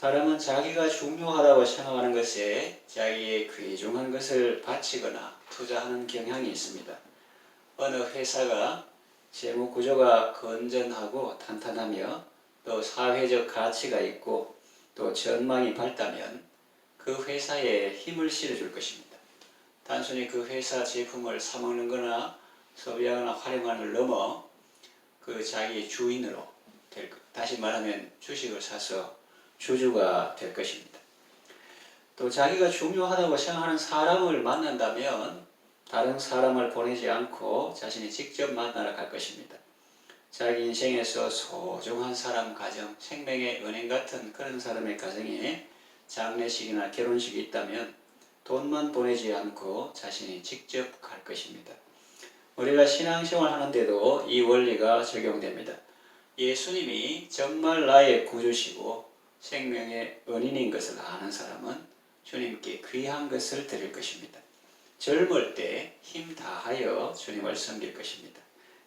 사람은 자기가 중요하다고 생각하는 것에 자기의 귀중한 것을 바치거나 투자하는 경향이 있습니다. 어느 회사가 재무 구조가 건전하고 탄탄하며 또 사회적 가치가 있고 또 전망이 밝다면 그 회사에 힘을 실어줄 것입니다. 단순히 그 회사 제품을 사먹는 거나 소비하거나 활용하는 걸 넘어 그 자기 주인으로 다시 말하면 주식을 사서 주주가 될 것입니다. 또 자기가 중요하다고 생각하는 사람을 만난다면 다른 사람을 보내지 않고 자신이 직접 만나러 갈 것입니다. 자기 인생에서 소중한 사람 가정, 생명의 은행 같은 그런 사람의 가정에 장례식이나 결혼식이 있다면 돈만 보내지 않고 자신이 직접 갈 것입니다. 우리가 신앙생활 하는데도 이 원리가 적용됩니다. 예수님이 정말 나의 구주시고 생명의 은인인 것을 아는 사람은 주님께 귀한 것을 드릴 것입니다. 젊을 때 힘 다하여 주님을 섬길 것입니다.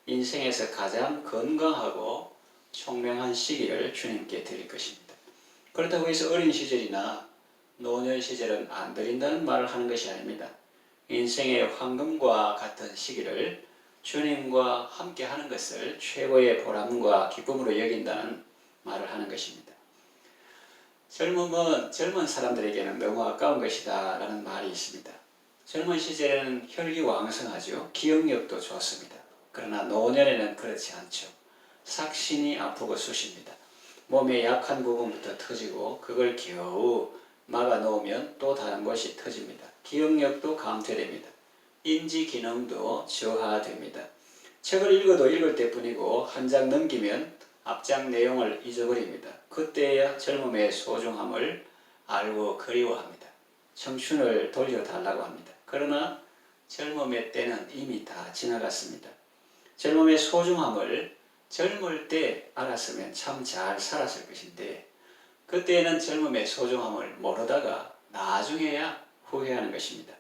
인생에서 가장 건강하고 총명한 시기를 주님께 드릴 것입니다. 그렇다고 해서 어린 시절이나 노년 시절은 안 드린다는 말을 하는 것이 아닙니다. 인생의 황금과 같은 시기를 주님과 함께 하는 것을 최고의 보람과 기쁨으로 여긴다는 말을 하는 것입니다. 젊음은 젊은 사람들에게는 너무 아까운 것이다 라는 말이 있습니다. 젊은 시절에는 혈기왕성하죠. 기억력도 좋습니다. 그러나 노년에는 그렇지 않죠. 삭신이 아프고 쑤십니다. 몸의 약한 부분부터 터지고 그걸 겨우 막아놓으면 또 다른 곳이 터집니다. 기억력도 감퇴됩니다. 인지 기능도 저하됩니다. 책을 읽어도 읽을 때뿐이고 한 장 넘기면 앞장 내용을 잊어버립니다. 그때야 젊음의 소중함을 알고 그리워합니다. 청춘을 돌려달라고 합니다. 그러나 젊음의 때는 이미 다 지나갔습니다. 젊음의 소중함을 젊을 때 알았으면 참 잘 살았을 것인데 그때는 젊음의 소중함을 모르다가 나중에야 후회하는 것입니다.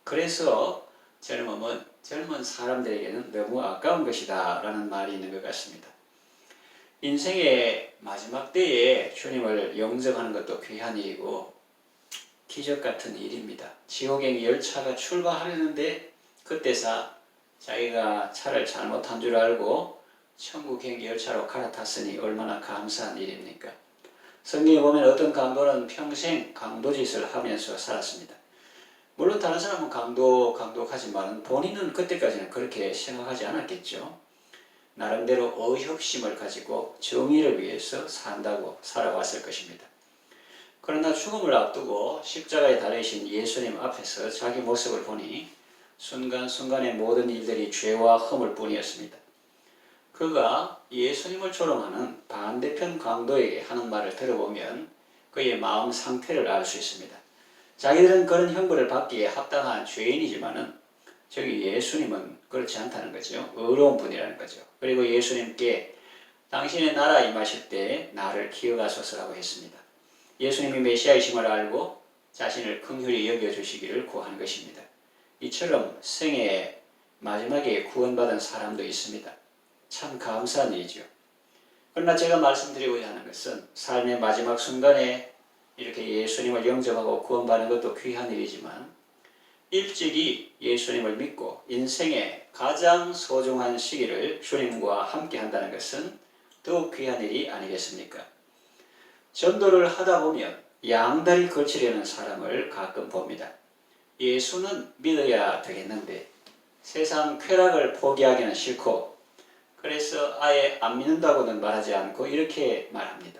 그래서 젊음은 젊은 사람들에게는 너무 아까운 것이다 라는 말이 있는 것 같습니다. 인생의 마지막 때에 주님을 영접하는 것도 귀한 일이고 기적 같은 일입니다. 지옥행 열차가 출발하려는데 그때서 자기가 차를 잘못한 줄 알고 천국행 열차로 갈아탔으니 얼마나 감사한 일입니까? 성경에 보면 어떤 강도는 평생 강도짓을 하면서 살았습니다. 물론 다른 사람은 강도하지만 본인은 그때까지는 그렇게 생각하지 않았겠죠. 나름대로 의협심을 가지고 정의를 위해서 산다고 살아왔을 것입니다. 그러나 죽음을 앞두고 십자가에 달리신 예수님 앞에서 자기 모습을 보니 순간순간의 모든 일들이 죄와 허물 뿐이었습니다. 그가 예수님을 조롱하는 반대편 강도에게 하는 말을 들어보면 그의 마음 상태를 알 수 있습니다. 자기들은 그런 형벌을 받기에 합당한 죄인이지만은 저기 예수님은 그렇지 않다는 거죠. 의로운 분이라는 거죠. 그리고 예수님께 당신의 나라 임하실 때 나를 기억하소서라고 했습니다. 예수님이 메시아이심을 알고 자신을 긍휼히 여겨주시기를 구하는 것입니다. 이처럼 생애의 마지막에 구원받은 사람도 있습니다. 참 감사한 일이죠. 그러나 제가 말씀드리고자 하는 것은 삶의 마지막 순간에 이렇게 예수님을 영접하고 구원받는 것도 귀한 일이지만 일찍이 예수님을 믿고 인생의 가장 소중한 시기를 주님과 함께 한다는 것은 더욱 귀한 일이 아니겠습니까? 전도를 하다 보면 양다리 걸치려는 사람을 가끔 봅니다. 예수는 믿어야 되겠는데 세상 쾌락을 포기하기는 싫고 그래서 아예 안 믿는다고는 말하지 않고 이렇게 말합니다.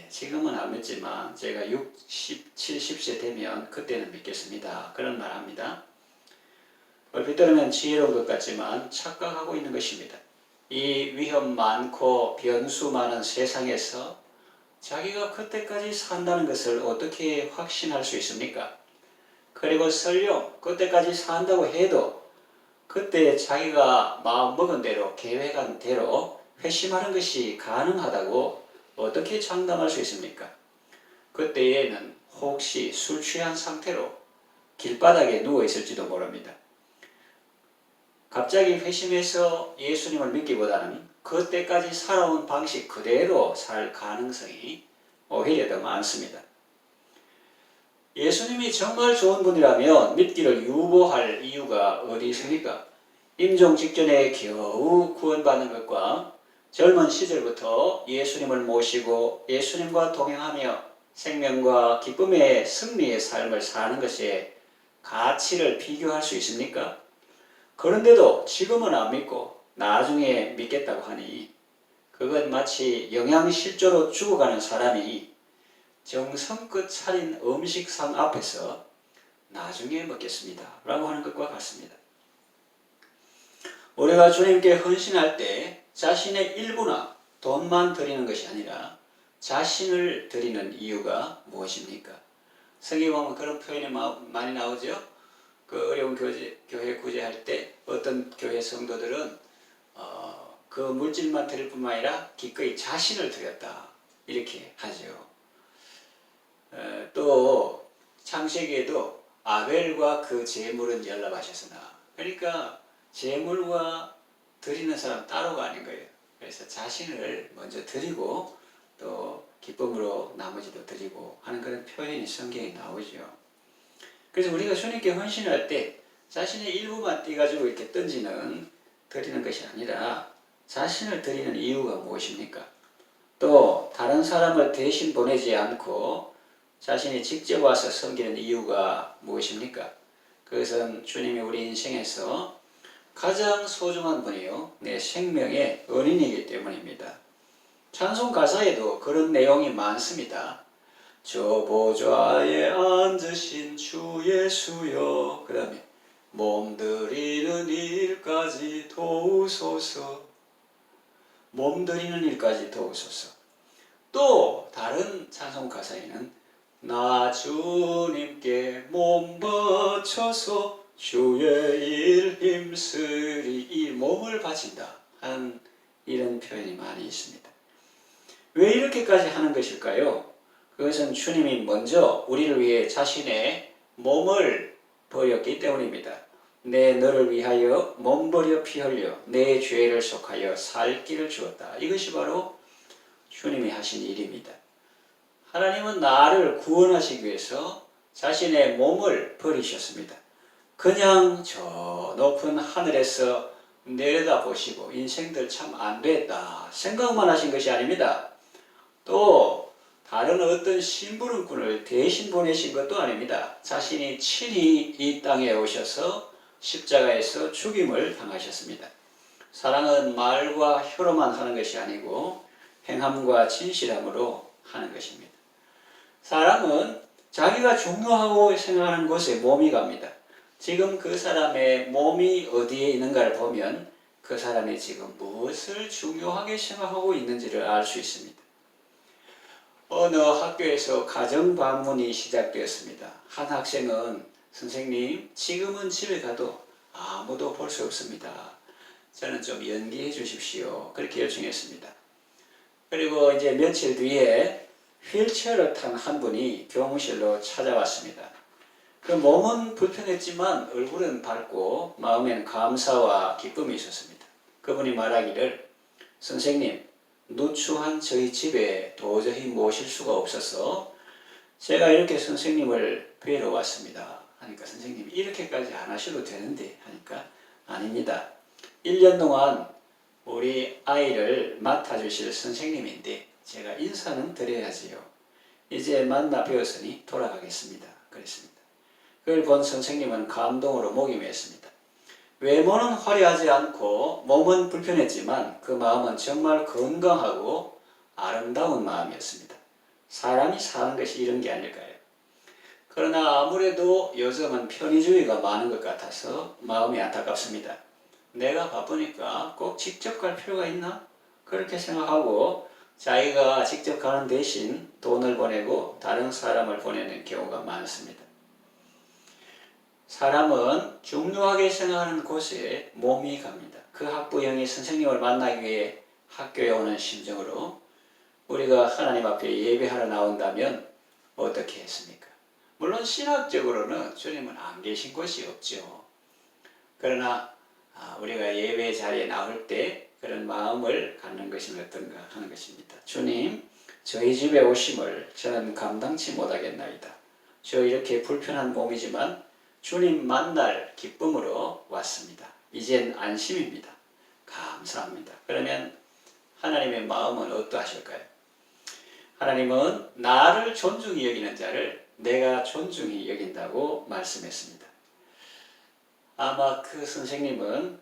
지금은 안 믿지만 제가 60, 70세 되면 그때는 믿겠습니다. 그런 말합니다. 얼핏 들으면 지혜로운 것 같지만 착각하고 있는 것입니다. 이 위험 많고 변수 많은 세상에서 자기가 그때까지 산다는 것을 어떻게 확신할 수 있습니까? 그리고 설령 그때까지 산다고 해도 그때 자기가 마음먹은 대로 계획한 대로 회심하는 것이 가능하다고 어떻게 장담할 수 있습니까? 그때에는 혹시 술 취한 상태로 길바닥에 누워 있을지도 모릅니다. 갑자기 회심해서 예수님을 믿기보다는 그때까지 살아온 방식 그대로 살 가능성이 오히려 더 많습니다. 예수님이 정말 좋은 분이라면 믿기를 유보할 이유가 어디 있습니까? 임종 직전에 겨우 구원받는 것과 젊은 시절부터 예수님을 모시고 예수님과 동행하며 생명과 기쁨의 승리의 삶을 사는 것에 가치를 비교할 수 있습니까? 그런데도 지금은 안 믿고 나중에 믿겠다고 하니 그건 마치 영양실조로 죽어가는 사람이 정성껏 차린 음식상 앞에서 나중에 먹겠습니다 라고 하는 것과 같습니다. 우리가 주님께 헌신할 때 자신의 일부나 돈만 드리는 것이 아니라 자신을 드리는 이유가 무엇입니까? 성경에 보면 그런 표현이 많이 나오죠. 그 어려운 교회 구제할 때 어떤 교회 성도들은 그 물질만 드릴 뿐만 아니라 기꺼이 자신을 드렸다 이렇게 하죠. 또 창세기에도 아벨과 그 제물은 연락하셨으나, 그러니까 제물과 드리는 사람 따로가 아닌 거예요. 그래서 자신을 먼저 드리고 또 기쁨으로 나머지도 드리고 하는 그런 표현이 성경에 나오죠. 그래서 우리가 주님께 헌신할 때 자신의 일부만 떼가지고 이렇게 드리는 것이 아니라 자신을 드리는 이유가 무엇입니까? 또 다른 사람을 대신 보내지 않고 자신이 직접 와서 섬기는 이유가 무엇입니까? 그것은 주님이 우리 인생에서 가장 소중한 분이요, 내 생명의 은인이기 때문입니다. 찬송 가사에도 그런 내용이 많습니다. 저 보좌에 앉으신 주 예수여, 그 다음에 몸드리는 일까지 도우소서, 몸드리는 일까지 도우소서. 또 다른 찬송 가사에는 나 주님께 몸 바쳐서 주의 일 힘쓰리, 이 몸을 바친다 하는 이런 표현이 많이 있습니다. 왜 이렇게까지 하는 것일까요? 그것은 주님이 먼저 우리를 위해 자신의 몸을 버렸기 때문입니다. 내 너를 위하여 몸 버려 피 흘려 내 죄를 속하여 살 길을 주었다. 이것이 바로 주님이 하신 일입니다. 하나님은 나를 구원하시기 위해서 자신의 몸을 버리셨습니다. 그냥 저 높은 하늘에서 내려다보시고 인생들 참 안 됐다 생각만 하신 것이 아닙니다. 또 다른 어떤 심부름꾼을 대신 보내신 것도 아닙니다. 자신이 친히 이 땅에 오셔서 십자가에서 죽임을 당하셨습니다. 사랑은 말과 혀로만 하는 것이 아니고 행함과 진실함으로 하는 것입니다. 사람은 자기가 중요하고 생각하는 곳에 몸이 갑니다. 지금 그 사람의 몸이 어디에 있는가를 보면 그 사람이 지금 무엇을 중요하게 생각하고 있는지를 알 수 있습니다. 어느 학교에서 가정 방문이 시작되었습니다. 한 학생은 선생님, 지금은 집에 가도 아무도 볼 수 없습니다. 저는 좀 연기해 주십시오. 그렇게 요청했습니다. 그리고 이제 며칠 뒤에 휠체어를 탄 한 분이 교무실로 찾아왔습니다. 그 몸은 불편했지만 얼굴은 밝고 마음에는 감사와 기쁨이 있었습니다. 그분이 말하기를, 선생님, 누추한 저희 집에 도저히 모실 수가 없어서 제가 이렇게 선생님을 뵈러 왔습니다. 하니까 선생님이 이렇게까지 안 하셔도 되는데 하니까 아닙니다. 1년 동안 우리 아이를 맡아주실 선생님인데 제가 인사는 드려야지요. 이제 만나 뵈었으니 돌아가겠습니다. 그랬습니다. 그걸 본 선생님은 감동으로 목이 메었습니다. 외모는 화려하지 않고 몸은 불편했지만 그 마음은 정말 건강하고 아름다운 마음이었습니다. 사람이 사는 것이 이런 게 아닐까요? 그러나 아무래도 요즘은 편의주의가 많은 것 같아서 마음이 안타깝습니다. 내가 바쁘니까 꼭 직접 갈 필요가 있나? 그렇게 생각하고 자기가 직접 가는 대신 돈을 보내고 다른 사람을 보내는 경우가 많습니다. 사람은 중요하게 생각하는 곳에 몸이 갑니다. 그 학부형이 선생님을 만나기 위해 학교에 오는 심정으로 우리가 하나님 앞에 예배하러 나온다면 어떻게 했습니까? 물론 신학적으로는 주님은 안 계신 곳이 없죠. 그러나 우리가 예배 자리에 나올 때 그런 마음을 갖는 것이 어떤가 하는 것입니다. 주님, 저희 집에 오심을 저는 감당치 못하겠나이다. 저 이렇게 불편한 몸이지만 주님 만날 기쁨으로 왔습니다. 이젠 안심입니다. 감사합니다. 그러면 하나님의 마음은 어떠하실까요? 하나님은 나를 존중히 여기는 자를 내가 존중히 여긴다고 말씀했습니다. 아마 그 선생님은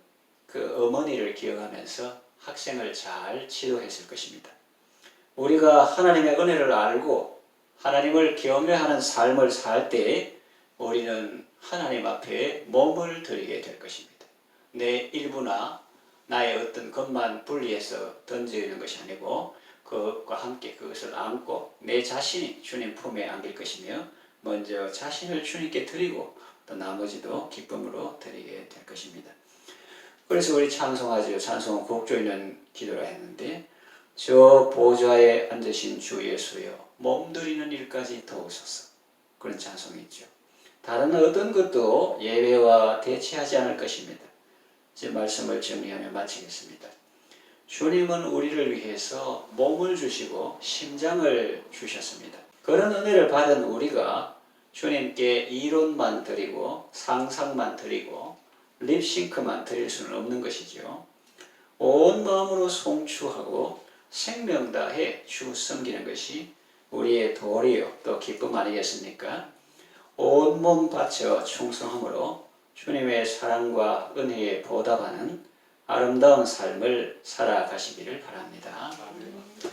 그 어머니를 기억하면서 학생을 잘 지도했을 것입니다. 우리가 하나님의 은혜를 알고 하나님을 경외하는 삶을 살 때 우리는 하나님 앞에 몸을 드리게 될 것입니다. 내 일부나 나의 어떤 것만 분리해서 던지는 것이 아니고 그것과 함께 그것을 안고 내 자신이 주님 품에 안길 것이며 먼저 자신을 주님께 드리고 또 나머지도 기쁨으로 드리게 될 것입니다. 그래서 우리 찬송하죠. 찬송은 곡조 있는 기도라 했는데 저 보좌에 앉으신 주 예수여 몸드리는 일까지 도우소서. 그런 찬송이 있죠. 다른 어떤 것도 예배와 대체하지 않을 것입니다. 제 말씀을 정리하며 마치겠습니다. 주님은 우리를 위해서 몸을 주시고 심장을 주셨습니다. 그런 은혜를 받은 우리가 주님께 이론만 드리고 상상만 드리고 립싱크만 드릴 수는 없는 것이죠. 온 마음으로 송추하고 생명 다해 주 섬기는 것이 우리의 도리요 또 기쁨 아니겠습니까? 온몸 바쳐 충성함으로 주님의 사랑과 은혜에 보답하는 아름다운 삶을 살아가시기를 바랍니다. 아멘.